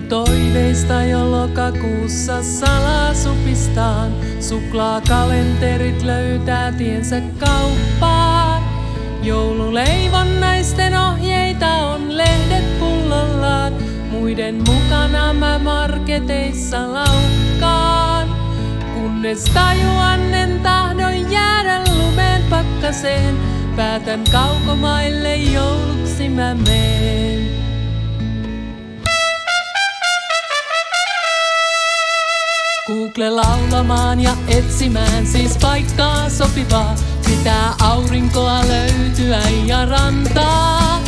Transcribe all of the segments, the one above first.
Toiveista jo lokakuussa salasupistaan. Suklaakalenterit löytää tiensä kauppaan. Joululeivonnaisten ohjeita on lehdet pullollaan. Muiden mukana mä marketeissa laukkaan. Kunnes tajuannen tahdon jäädä lumeen pakkaseen. Päätän kaukomaille jouluksi mä meen. Google laulamaan ja etsimään siis paikkaa sopivaa. Pitää aurinkoa löytyä ja rantaa.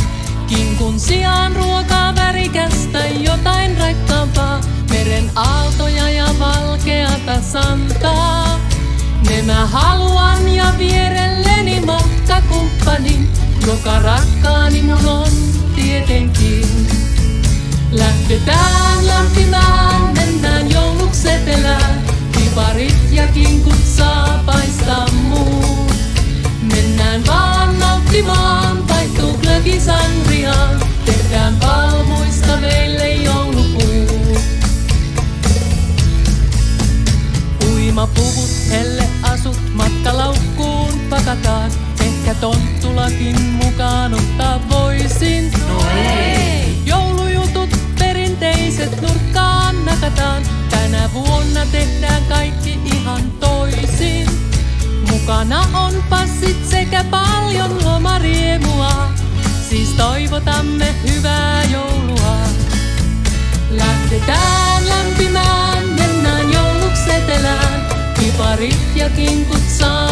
Kinkun sijaan ruokaa värikästä, jotain raikkaampaa. Meren aaltoja ja valkeata santaa. Ne mä haluan ja vierelleni matkakumppanin, joka rakkaani mun on tietenkin. Lähdetään lämpimään, mennään jouluksi etelään. Piparit ja kinkut saa paistaa muut. Mennään vaan nauttimaan, vaihtuu glögi sangriaan. Tehdään palmuista meille joulupuut. Uimapuvut, helleasut, matkalaukkuun pakataan. Ehkä tonttulakin mukaan ottaa voisin. No ei! Joulujutut perinteiset nurkkaan nakataan. Tänä vuonna tehdään kaikki ihan toisin. Mukana on passit sekä paljon lomariemua. Siis toivotamme hyvää joulua. Lähdetään lämpimään, mennään jouluksi etelään. Piparit ja kinkut saa